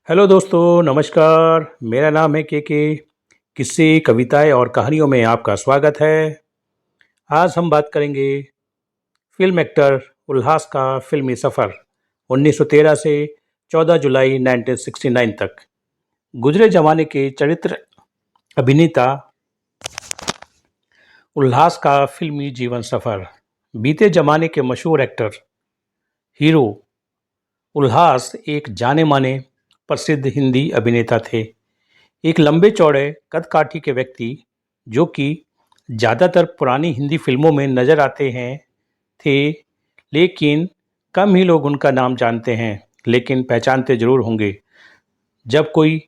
Hello दोस्तों, नमस्कार। मेरा नाम है के। किस्से, कविताएं और कहानियों में आपका स्वागत है। आज हम बात करेंगे फिल्म एक्टर उल्हास का फिल्मी सफ़र 1913 से 14 जुलाई 1969 तक। गुजरे जमाने के चरित्र अभिनेता उल्हास का फिल्मी जीवन सफ़र। बीते जमाने के मशहूर एक्टर हीरो उल्हास एक जाने माने प्रसिद्ध हिंदी अभिनेता थे। एक लंबे चौड़े कद-काठी के व्यक्ति जो कि ज़्यादातर पुरानी हिंदी फिल्मों में नज़र आते हैं थे, लेकिन कम ही लोग उनका नाम जानते हैं, लेकिन पहचानते ज़रूर होंगे। जब कोई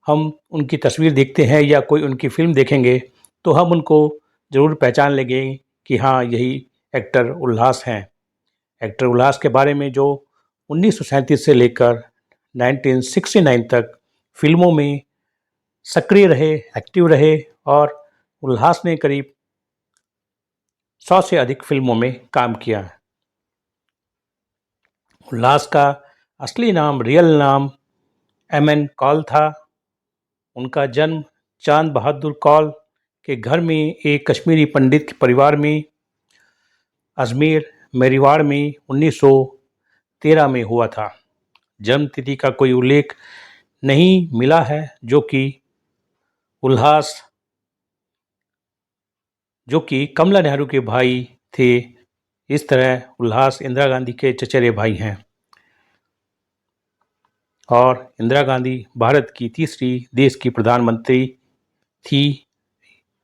हम उनकी तस्वीर देखते हैं या कोई उनकी फ़िल्म देखेंगे, तो हम उनको ज़रूर पहचान लेंगे कि हाँ, यही एक्टर उल्हास हैं। एक्टर उल्लास के बारे में जो 1937 से लेकर 1969 तक फिल्मों में सक्रिय रहे, एक्टिव रहे और उल्हास ने करीब 100 से अधिक फिल्मों में काम किया। उल्हास का असली नाम, रियल नाम एम.एन. कौल था। उनका जन्म चांद बहादुर कौल के घर में एक कश्मीरी पंडित के परिवार में अजमेर मेवाड़ में 1913 में हुआ था। जन्म तिथि का कोई उल्लेख नहीं मिला है, जो कि कमला नेहरू के भाई थे। इस तरह उल्हास इंदिरा गांधी के चचेरे भाई हैं और इंदिरा गांधी भारत की तीसरी देश की प्रधानमंत्री थी।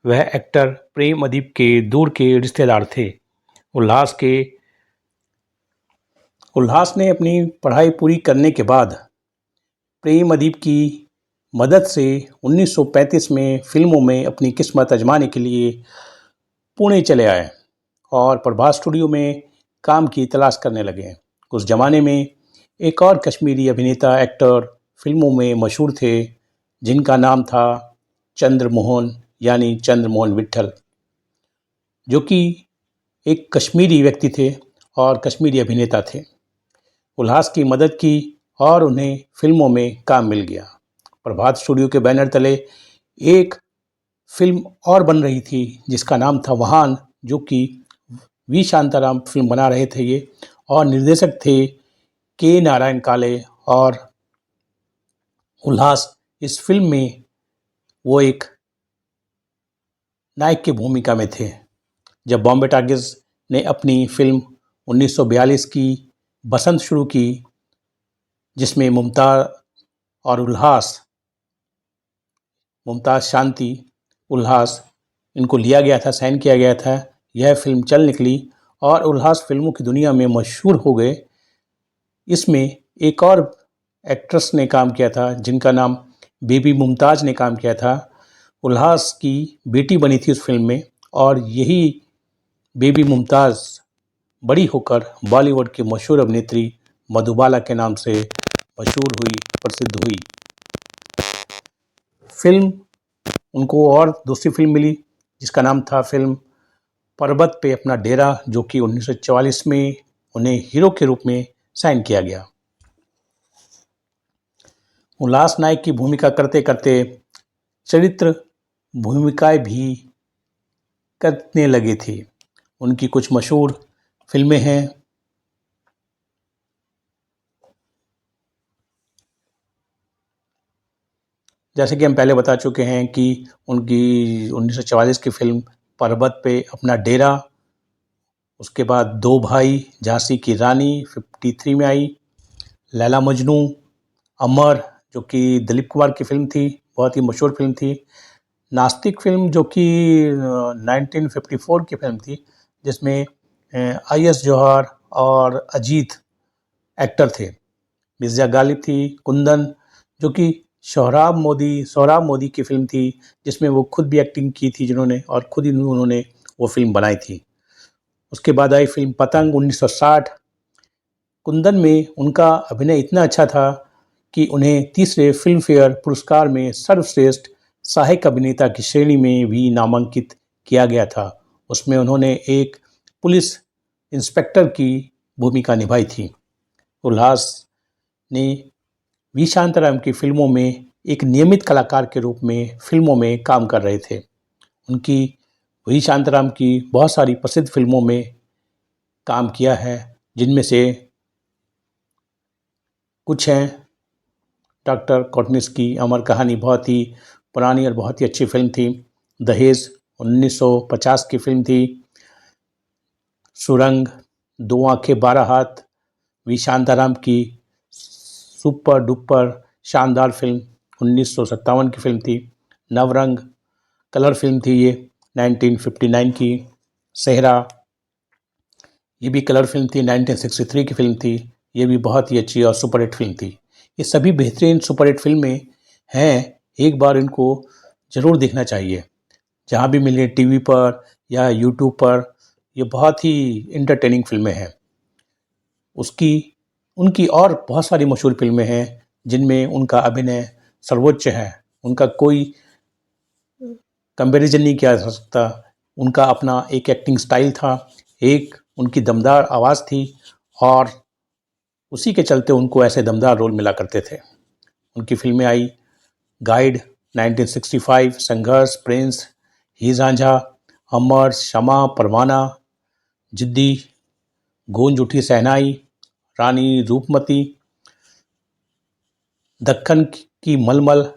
वह एक्टर प्रेम अदीब के दूर के रिश्तेदार थे। उल्हास ने अपनी पढ़ाई पूरी करने के बाद प्रेम अदीब की मदद से 1935 में फिल्मों में अपनी किस्मत आजमाने के लिए पुणे चले आए और प्रभास स्टूडियो में काम की तलाश करने लगे। उस जमाने में एक और कश्मीरी अभिनेता एक्टर फिल्मों में मशहूर थे, जिनका नाम था चंद्रमोहन, यानी चंद्रमोहन विट्ठल, जो कि एक कश्मीरी व्यक्ति थे और कश्मीरी अभिनेता थे। उल्हास की मदद की और उन्हें फिल्मों में काम मिल गया। प्रभात स्टूडियो के बैनर तले एक फिल्म और बन रही थी जिसका नाम था वाहन, जो कि वी शांताराम फिल्म बना रहे थे ये, और निर्देशक थे के नारायण काले। और उल्हास इस फिल्म में वो एक नायक की भूमिका में थे। जब बॉम्बे टॉकीज ने अपनी फिल्म 1942 की बसंत शुरू की, जिसमें मुमताज़ शांति, उल्हास, इनको लिया गया था, साइन किया गया था। यह फिल्म चल निकली और उल्हास फिल्मों की दुनिया में मशहूर हो गए। इसमें एक और एक्ट्रेस ने काम किया था जिनका नाम बेबी मुमताज़ ने काम किया था। उल्हास की बेटी बनी थी उस फिल्म में, और यही बेबी मुमताज़ बड़ी होकर बॉलीवुड की मशहूर अभिनेत्री मधुबाला के नाम से मशहूर हुई, प्रसिद्ध हुई। फिल्म उनको और दूसरी फिल्म मिली जिसका नाम था फिल्म पर्वत पे अपना डेरा, जो कि 1944 में उन्हें हीरो के रूप में साइन किया गया। उल्हास नायक की भूमिका करते करते चरित्र भूमिकाएं भी करने लगे थे। उनकी कुछ मशहूर फिल्में हैं, जैसे कि हम पहले बता चुके हैं कि उनकी 1944 की फिल्म पर्वत पे अपना डेरा, उसके बाद दो भाई, झांसी की रानी 53 में आई, लैला मजनू, अमर, जो कि दिलीप कुमार की फिल्म थी, बहुत ही मशहूर फिल्म थी, नास्तिक फिल्म जो कि 1954 की फिल्म थी, जिसमें आई.एस. जौहर और अजीत एक्टर थे, मिर्जा गालिब थी, कुंदन, जो कि सोहराब मोदी की फिल्म थी, जिसमें वो खुद भी एक्टिंग की थी जिन्होंने, और खुद ही उन्होंने वो फिल्म बनाई थी। उसके बाद आई फिल्म पतंग 1960। कुंदन में उनका अभिनय इतना अच्छा था कि उन्हें तीसरे फिल्म फेयर पुरस्कार में सर्वश्रेष्ठ सहायक अभिनेता की श्रेणी में भी नामांकित किया गया था। उसमें उन्होंने एक पुलिस इंस्पेक्टर की भूमिका निभाई थी। उल्हास ने वी शांताराम की फिल्मों में एक नियमित कलाकार के रूप में फिल्मों में काम कर रहे थे। उनकी वी शांताराम की बहुत सारी प्रसिद्ध फिल्मों में काम किया है, जिनमें से कुछ हैं डॉक्टर कोटनिस की अमर कहानी, बहुत ही पुरानी और बहुत ही अच्छी फिल्म थी। दहेज 1950 की फिल्म थी। सुरंग, दो आंखें 12 हाथ वी शांताराम की सुपर डुपर शानदार फिल्म 1957 की फिल्म थी। नवरंग कलर फिल्म थी ये 1959 की। सेहरा, ये भी कलर फिल्म थी, 1963 की फिल्म थी। ये भी बहुत ही अच्छी और सुपरहिट फिल्म थी। ये सभी बेहतरीन सुपरहिट फिल्में हैं, एक बार इनको ज़रूर देखना चाहिए। जहाँ भी मिले, टीवी पर या यूट्यूब पर, ये बहुत ही इंटरटेनिंग फिल्में हैं। उनकी और बहुत सारी मशहूर फिल्में हैं जिनमें उनका अभिनय सर्वोच्च है। उनका कोई कंपैरिजन नहीं किया जा सकता। उनका अपना एक एक्टिंग स्टाइल था, एक उनकी दमदार आवाज़ थी और उसी के चलते उनको ऐसे दमदार रोल मिला करते थे। उनकी फिल्में आई गाइड 1965, संघर्ष, प्रिंस, ही झांझा, अमर, क्षमा, परवाना, जिद्दी, गूंज उठी शहनाई, रानी रूपमती, दक्कन की मलमल,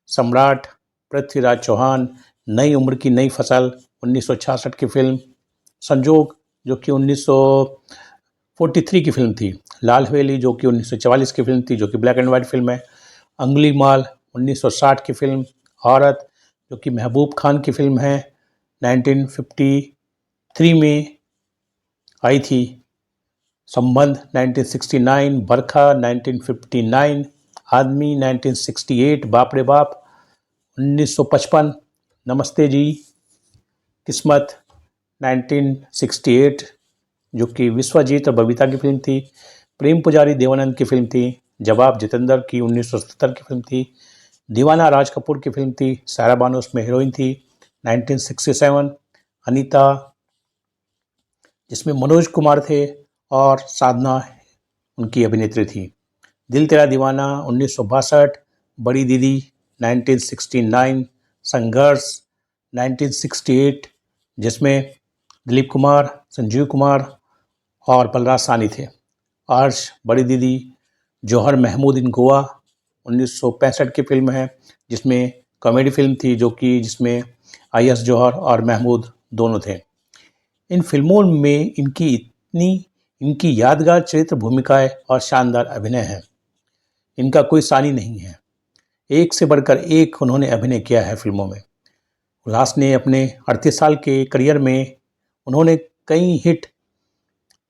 सम्राट, पृथ्वीराज चौहान, नई उम्र की नई फसल 1966 की फिल्म, संजोग जो कि 1943 की फिल्म थी, लाल हवेली जो कि 1944 की फिल्म थी, जो कि ब्लैक एंड वाइट फिल्म है, अंगुलीमाल 1960 की फिल्म, औरत जो कि महबूब खान की फिल्म है, 1953 में आई थी, संबंध 1969, बरखा 1959, आदमी 1968, बाप रे बाप 1955, नमस्ते जी, किस्मत 1968 जो कि विश्वजीत और बबीता की फिल्म थी, प्रेम पुजारी देवानंद की फिल्म थी, जवाब जितेंद्र की 1970 की फिल्म थी, दीवाना राज कपूर की फिल्म थी, सारा बानो उसमें हीरोइन थी, 1967, अनीता जिसमें मनोज कुमार थे और साधना उनकी अभिनेत्री थी, दिल तेरा दीवाना 1962, बड़ी दीदी 1969, संघर्ष 1968 जिसमें दिलीप कुमार, संजीव कुमार और बलराज साहनी थे, अर्श, बड़ी दीदी, जौहर महमूद इन गोवा 1965 की फिल्म है, जिसमें कॉमेडी फिल्म थी जो कि जिसमें आई.एस. जौहर और महमूद दोनों थे। इन फिल्मों में इनकी यादगार चरित्र भूमिकाएं और शानदार अभिनय है। इनका कोई सानी नहीं है। एक से बढ़कर एक उन्होंने अभिनय किया है फिल्मों में। उल्लास ने अपने 38 साल के करियर में उन्होंने कई हिट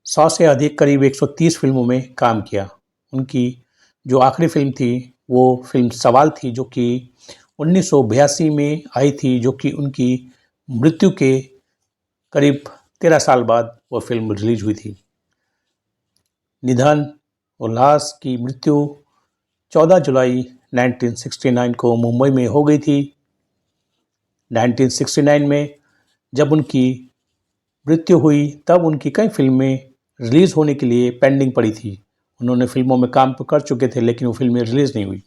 100 से अधिक करीब 130 फिल्मों में काम किया। उनकी जो आखिरी फिल्म थी वो फिल्म सवाल थी, जो कि 1982 में आई थी, जो कि उनकी मृत्यु के करीब 13 साल बाद वो फिल्म रिलीज हुई थी। निधन, उल्लास की मृत्यु 14 जुलाई 1969 को मुंबई में हो गई थी। 1969 में जब उनकी मृत्यु हुई तब उनकी कई फिल्में रिलीज़ होने के लिए पेंडिंग पड़ी थी। उन्होंने फिल्मों में काम तो कर चुके थे लेकिन वो फिल्में रिलीज़ नहीं हुई,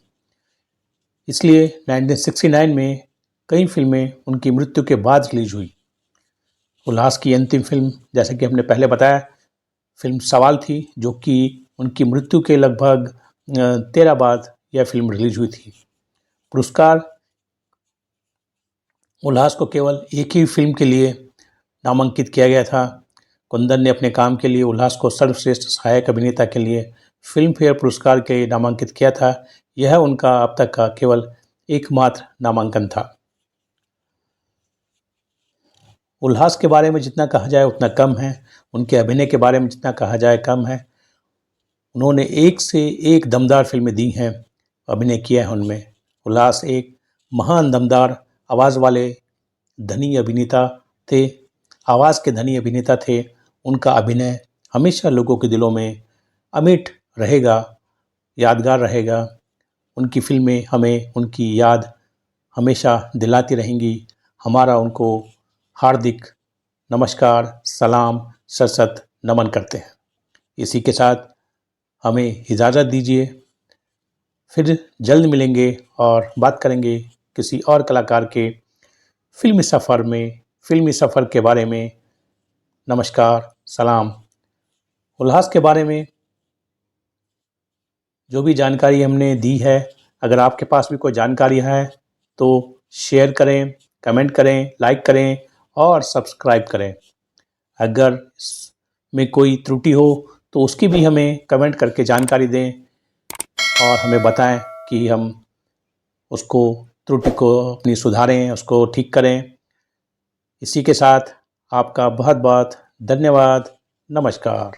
इसलिए 1969 में कई फिल्में उनकी मृत्यु के बाद रिलीज हुई। उल्लास की अंतिम फिल्म, जैसे कि हमने पहले बताया, फिल्म सवाल थी, जो कि उनकी मृत्यु के लगभग 13 बाद यह फिल्म रिलीज हुई थी। पुरस्कार उल्लास को केवल एक ही फिल्म के लिए नामांकित किया गया था। कुंदन ने अपने काम के लिए उल्लास को सर्वश्रेष्ठ सहायक अभिनेता के लिए फिल्म फेयर पुरस्कार के लिए नामांकित किया था। यह उनका अब तक का केवल एकमात्र नामांकन था। उल्लास के बारे में जितना कहा जाए उतना कम है, उनके अभिनय के बारे में जितना कहा जाए कम है। उन्होंने एक से एक दमदार फिल्में दी हैं, अभिनय किया है उनमें। उल्लास एक महान दमदार आवाज़ वाले धनी अभिनेता थे, आवाज़ के धनी अभिनेता थे। उनका अभिनय हमेशा लोगों के दिलों में अमिट रहेगा, यादगार रहेगा। उनकी फिल्में हमें उनकी याद हमेशा दिलाती रहेंगी। हमारा उनको हार्दिक नमस्कार, सलाम, सत सत नमन करते हैं। इसी के साथ हमें इजाज़त दीजिए। फिर जल्द मिलेंगे और बात करेंगे किसी और कलाकार के फ़िल्मी सफ़र के बारे में। नमस्कार, सलाम। उल्लास के बारे में जो भी जानकारी हमने दी है, अगर आपके पास भी कोई जानकारी है तो शेयर करें, कमेंट करें, लाइक करें और सब्सक्राइब करें। अगर इसमें कोई त्रुटि हो तो उसकी भी हमें कमेंट करके जानकारी दें और हमें बताएं कि हम उसको त्रुटि को अपनी सुधारें, उसको ठीक करें। इसी के साथ आपका बहुत बहुत धन्यवाद। नमस्कार।